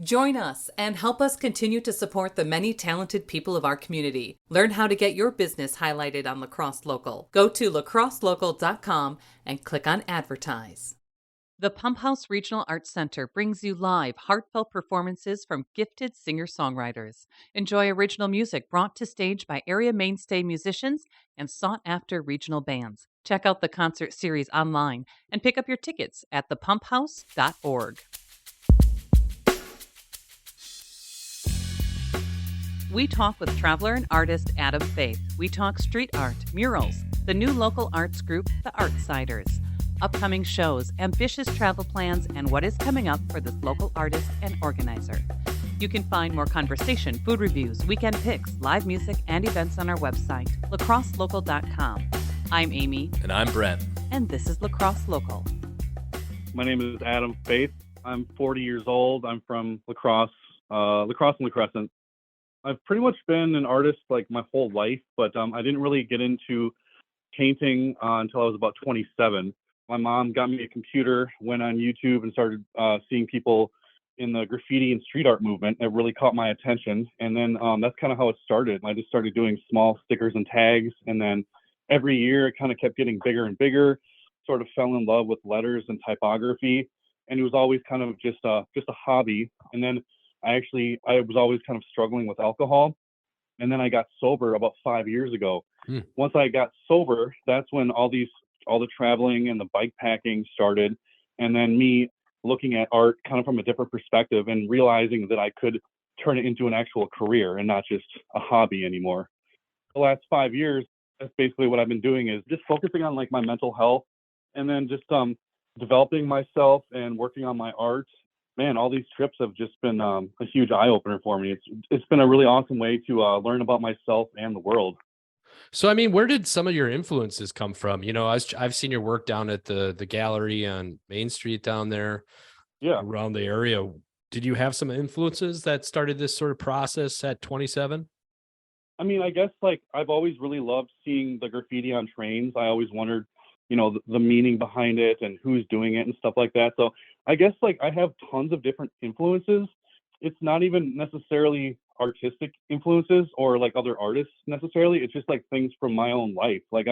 Join us and help us continue to support the many talented people of our community. Learn how to get your business highlighted on Lacrosse Local. Go to lacrosselocal.com and click on Advertise. The Pump House Regional Arts Center brings you live, heartfelt performances from gifted singer-songwriters. Enjoy original music brought to stage by area mainstay musicians and sought-after regional bands. Check out the concert series online and pick up your tickets at thepumphouse.org. We talk with traveler and artist Adem Faeth. We talk street art, murals, the new local arts group, the Artsiders, upcoming shows, ambitious travel plans, and what is coming up for this local artist and organizer. You can find more conversation, food reviews, weekend picks, live music, and events on our website, lacrosselocal.com. I'm Amy. And I'm Brent. And this is Lacrosse Local. My name is Adem Faeth. I'm 40 years old. I'm from Lacrosse and La Crescent. I've pretty much been an artist like my whole life, but I didn't really get into painting until I was about 27. My mom got me a computer, went on YouTube and started seeing people in the graffiti and street art movement. It really caught my attention. And then that's kind of how it started. I just started doing small stickers and tags. And then every year it kind of kept getting bigger and bigger, sort of fell in love with letters and typography. And it was always kind of just a hobby. And then I was always kind of struggling with alcohol. And then I got sober about 5 years ago. Once I got sober, that's when all the traveling and the bike packing started. And then me looking at art kind of from a different perspective and realizing that I could turn it into an actual career and not just a hobby anymore. The last 5 years, that's basically what I've been doing, is just focusing on like my mental health and then just developing myself and working on my art. Man, all these trips have just been a huge eye-opener for me. It's been a really awesome way to learn about myself and the world. So, I mean, where did some of your influences come from? You know, I've seen your work down at the gallery on Main Street down there, around the area. Did you have some influences that started this sort of process at 27? I mean, I guess like I've always really loved seeing the graffiti on trains. I always wondered, the meaning behind it and who's doing it and stuff like that. So I guess like I have tons of different influences. It's not even necessarily artistic influences or like other artists necessarily. It's just like things from my own life. Like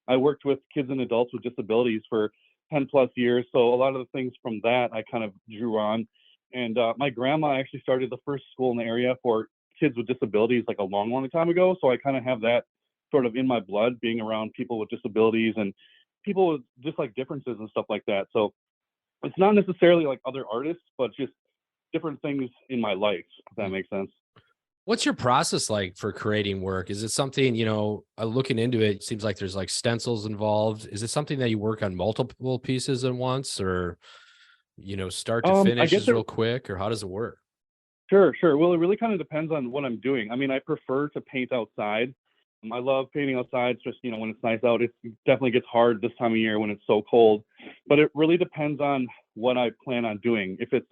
I worked with kids and adults with disabilities for 10 plus years. So a lot of the things from that I kind of drew on. And my grandma actually started the first school in the area for kids with disabilities like a long, long time ago. So I kind of have that sort of in my blood, being around people with disabilities and people with just like differences and stuff like that. So it's not necessarily like other artists, but just different things in my life, if that makes sense. What's your process like for creating work? Is it something, looking into it, seems like there's like stencils involved. Is it something that you work on multiple pieces at once, or, start to finish is real quick, or how does it work? Sure. Well, it really kind of depends on what I'm doing. I mean, I prefer to paint outside. I love painting outside, just, when it's nice out. It definitely gets hard this time of year when it's so cold, but it really depends on what I plan on doing. If it's,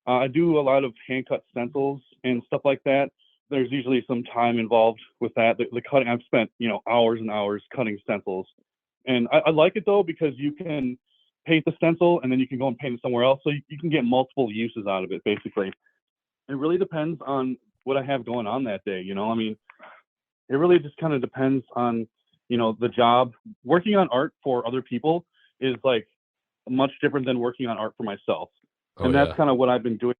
I do a lot of hand cut stencils and stuff like that. There's usually some time involved with that. The cutting, I've spent, hours and hours cutting stencils. And I like it though, because you can paint the stencil and then you can go and paint it somewhere else. So you can get multiple uses out of it, basically. It really depends on what I have going on that day. I mean, it really just kind of depends on, the job. Working on art for other people is like much different than working on art for myself. And that's kind of what I've been doing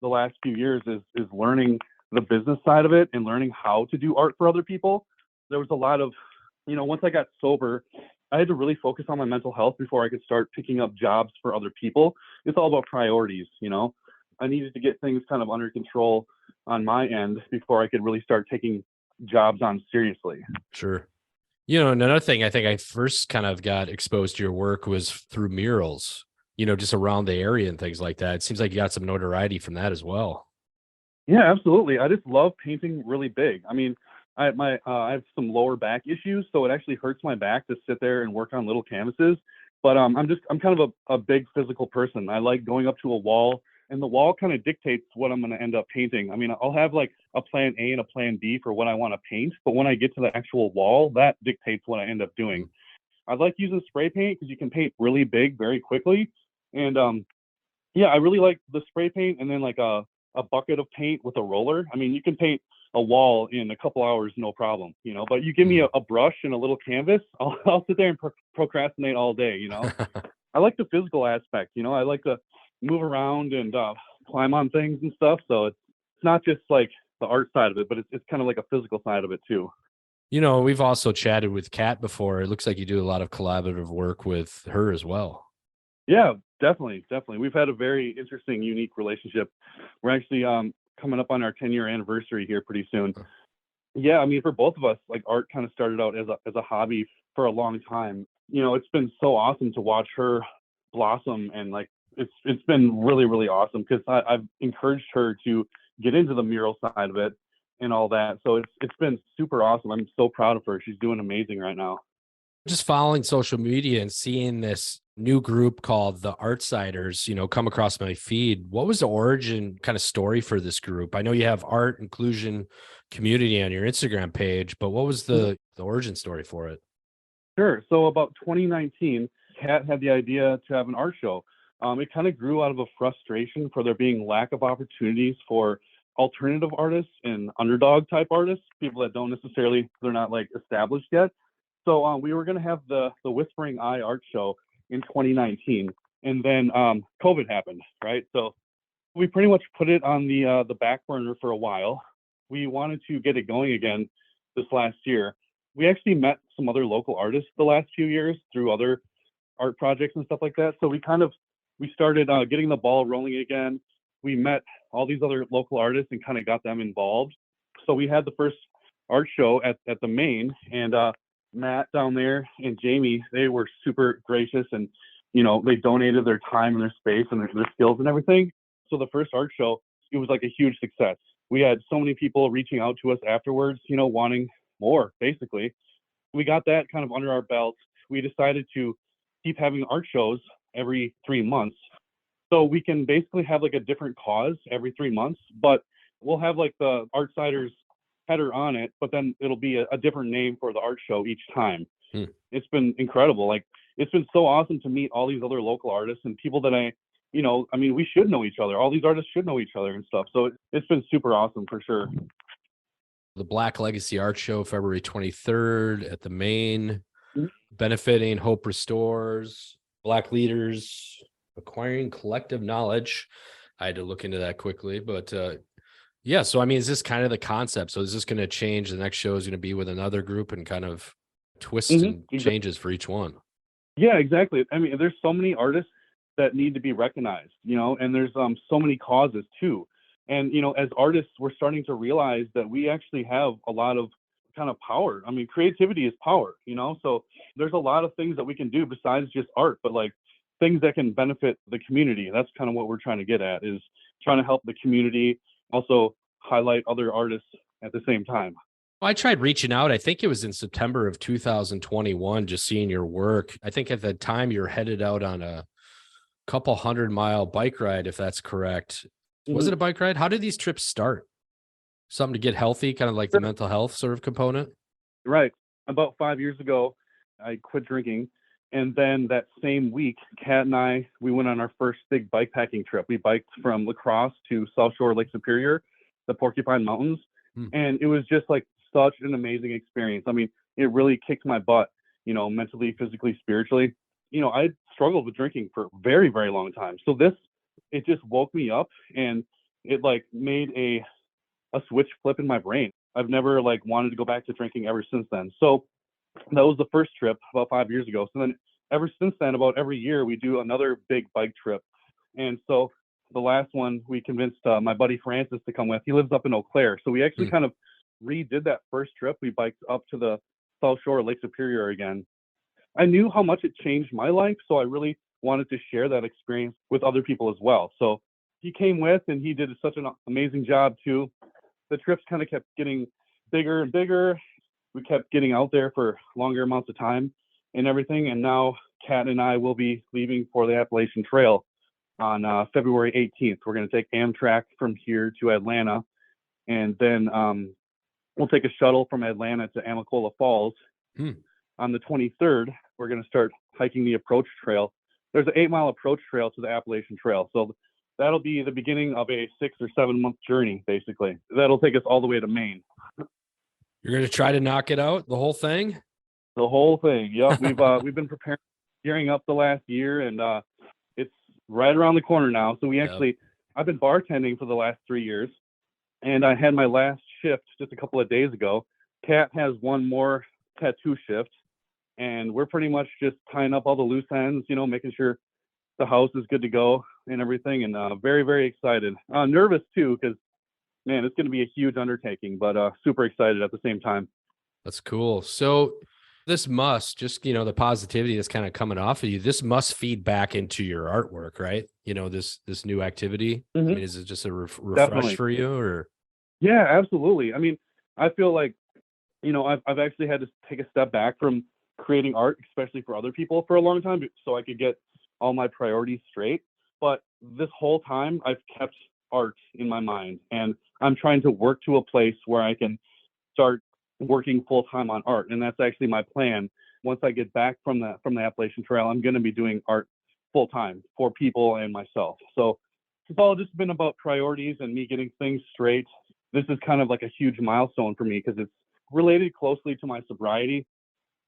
the last few years is learning the business side of it and learning how to do art for other people. There was a lot of, once I got sober, I had to really focus on my mental health before I could start picking up jobs for other people. It's all about priorities, I needed to get things kind of under control on my end before I could really start taking jobs on seriously. Sure. Another thing I think I first kind of got exposed to your work was through murals, just around the area and things like that. It seems like you got some notoriety from that as well. Yeah, absolutely. I just love painting really big. I mean, I have some lower back issues, so it actually hurts my back to sit there and work on little canvases. But I'm kind of a big physical person. I like going up to a wall, and the wall kind of dictates what I'm going to end up painting. I mean, I'll have like a plan A and a plan B for what I want to paint, but when I get to the actual wall, that dictates what I end up doing. I like using spray paint because you can paint really big very quickly. And Yeah, I really like the spray paint and then like a bucket of paint with a roller. I mean, you can paint a wall in a couple hours, no problem, but you give me Mm. a brush and a little canvas, I'll sit there and procrastinate all day, I like the physical aspect, I like to move around and climb on things and stuff. So it's not just like the art side of it, but it's kind of like a physical side of it too. We've also chatted with Kat before. It looks like you do a lot of collaborative work with her as well. Yeah, definitely, definitely. We've had a very interesting, unique relationship. We're actually coming up on our 10-year anniversary here pretty soon. Yeah, I mean, for both of us, like art kind of started out as a hobby for a long time. It's been so awesome to watch her blossom, and like it's been really really awesome because I've encouraged her to get into the mural side of it and all that. So it's been super awesome. I'm so proud of her. She's doing amazing right now. Just following social media and seeing this new group called the Artsiders, come across my feed. What was the origin kind of story for this group? I know you have art inclusion community on your Instagram page, but what was the origin story for it? Sure. So about 2019, Kat had the idea to have an art show. It kind of grew out of a frustration for there being lack of opportunities for alternative artists and underdog type artists, people that don't necessarily, they're not like established yet. So we were going to have the Whispering Eye art show in 2019, and then COVID happened, right? So we pretty much put it on the back burner for a while. We wanted to get it going again this last year. We actually met some other local artists the last few years through other art projects and stuff like that. So we started getting the ball rolling again. We met all these other local artists and kind of got them involved. So we had the first art show at the main, and Matt down there and Jamie, they were super gracious, and they donated their time and their space and their skills and everything. So the first art show, it was like a huge success. We had so many people reaching out to us afterwards, wanting more, basically. We got that kind of under our belt. We decided to keep having art shows every 3 months. So we can basically have like a different cause every 3 months, but we'll have like the Artsiders header on it, but then it'll be a different name for the art show each time. Hmm. It's been incredible. Like, it's been so awesome to meet all these other local artists and people that I mean, we should know each other. All these artists should know each other and stuff. So it's been super awesome for sure. The Black Legacy Art Show, February 23rd at the Main, Mhm. benefiting Hope Restores, Black Leaders, Acquiring Collective Knowledge. I had to look into that quickly, but yeah. So, I mean, is this kind of the concept? So is this going to change? The next show is going to be with another group and kind of twists and changes for each one. Yeah, exactly. I mean, there's so many artists that need to be recognized, and there's so many causes too. And, as artists, we're starting to realize that we actually have a lot of kind of power. I mean, creativity is power, so there's a lot of things that we can do besides just art, but like things that can benefit the community. That's kind of what we're trying to get at, is trying to help the community, also highlight other artists at the same time. Well, I tried reaching out. I think it was in September of 2021, just seeing your work. I think at the time you were headed out on a couple 100-mile bike ride, if that's correct. Was it a bike ride? How did these trips start? Something to get healthy, kind of like the mental health sort of component? Right. About 5 years ago, I quit drinking. And then that same week, Kat and I, we went on our first big bike packing trip. We biked from La Crosse to South Shore Lake Superior, the Porcupine Mountains. And it was just like such an amazing experience. I mean, it really kicked my butt, mentally, physically, spiritually. I struggled with drinking for a very, very long time. So it just woke me up, and it like made a switch flip in my brain. I've never like wanted to go back to drinking ever since then. So that was the first trip about 5 years ago. So then ever since then, about every year, we do another big bike trip. And so the last one, we convinced my buddy Francis to come with. He lives up in Eau Claire. So we actually kind of redid that first trip. We biked up to the South Shore Lake Superior again. I knew how much it changed my life, so I really wanted to share that experience with other people as well. So he came with, and he did such an amazing job too. The trips kind of kept getting bigger and bigger. We kept getting out there for longer amounts of time and everything. And now Kat and I will be leaving for the Appalachian Trail on February 18th. We're going to take Amtrak from here to Atlanta, and then we'll take a shuttle from Atlanta to Amacola Falls. On the 23rd, we're going to start hiking the approach trail there's an 8-mile approach trail to the Appalachian Trail. So that'll be the beginning of a 6 or 7 month journey, basically. That'll take us all the way to Maine. You're going to try to knock it out, the whole thing? The whole thing. Yep. We've been preparing, gearing up the last year, and it's right around the corner now. So I've been bartending for the last 3 years, and I had my last shift just a couple of days ago. Kat has one more tattoo shift, and we're pretty much just tying up all the loose ends, making sure the house is good to go and everything. And very, very excited. Nervous too, because man, it's going to be a huge undertaking, but super excited at the same time. That's cool. So this must just, the positivity that's kind of coming off of you, this must feed back into your artwork, right? This new activity. Mm-hmm. I mean, is it just a refresh Definitely. for you, or? Yeah, absolutely. I mean, I feel like, I've actually had to take a step back from creating art, especially for other people, for a long time, so I could get all my priorities straight. But this whole time I've kept art in my mind, and I'm trying to work to a place where I can start working full time on art. And that's actually my plan. Once I get back from the Appalachian Trail, I'm going to be doing art full time for people and myself. So it's all just been about priorities and me getting things straight. This is kind of like a huge milestone for me because it's related closely to my sobriety,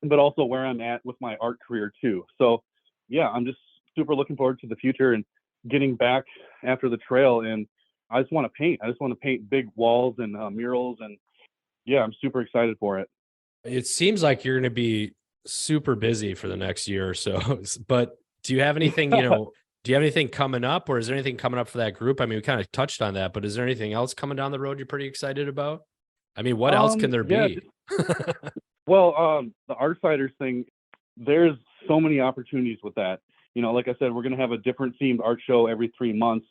but also where I'm at with my art career too. So yeah, I'm just super looking forward to the future and getting back after the trail. And I just want to paint. I just want to paint big walls and murals. And yeah, I'm super excited for it. It seems like you're going to be super busy for the next year or so, but do you have anything, do you have anything coming up, or is there anything coming up for that group? I mean, we kind of touched on that, but is there anything else coming down the road you're pretty excited about? I mean, what else can there be? Well, the Artsiders thing, there's so many opportunities with that. Like I said, we're going to have a different themed art show every 3 months.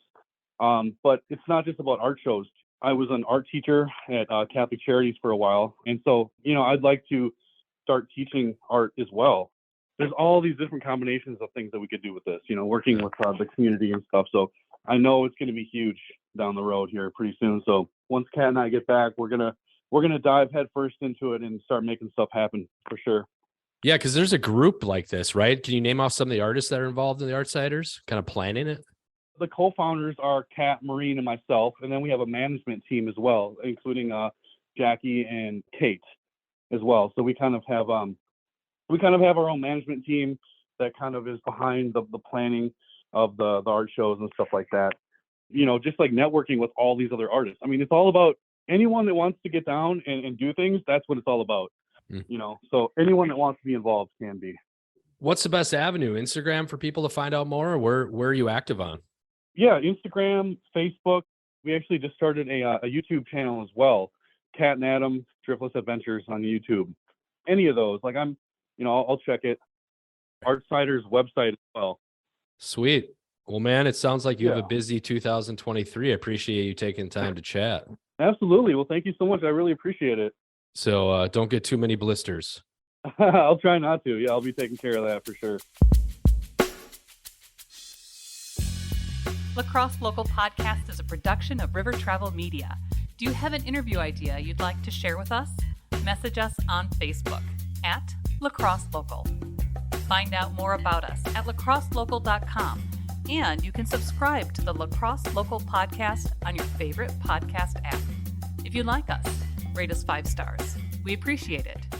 But it's not just about art shows. I was an art teacher at Catholic Charities for a while. And so, I'd like to start teaching art as well. There's all these different combinations of things that we could do with this, working with the community and stuff. So I know it's going to be huge down the road here pretty soon. So once Kat and I get back, we're going to dive headfirst into it and start making stuff happen for sure. Yeah, because there's a group like this, right? Can you name off some of the artists that are involved in the Artsiders, kind of planning it? The co-founders are Kat, Maureen, and myself, and then we have a management team as well, including Jackie and Kate as well. So we kind of have our own management team that kind of is behind the planning of the art shows and stuff like that. Just like networking with all these other artists. I mean, it's all about anyone that wants to get down and do things. That's what it's all about. So anyone that wants to be involved can be. What's the best avenue? Instagram for people to find out more, or where are you active on? Yeah, Instagram, Facebook. We actually just started a YouTube channel as well. Kat and Adem, Driftless Adventures on YouTube. Any of those, I'll check it. Artsiders website as well. Sweet. Well, man, it sounds like you have a busy 2023. I appreciate you taking time to chat. Absolutely. Well, thank you so much. I really appreciate it. So don't get too many blisters. I'll try not to. Yeah, I'll be taking care of that for sure. Lacrosse Local Podcast is a production of River Travel Media. Do you have an interview idea you'd like to share with us? Message us on Facebook at Lacrosse Local. Find out more about us at lacrosselocal.com, and you can subscribe to the Lacrosse Local Podcast on your favorite podcast app. If you like us, rate us 5 stars. We appreciate it.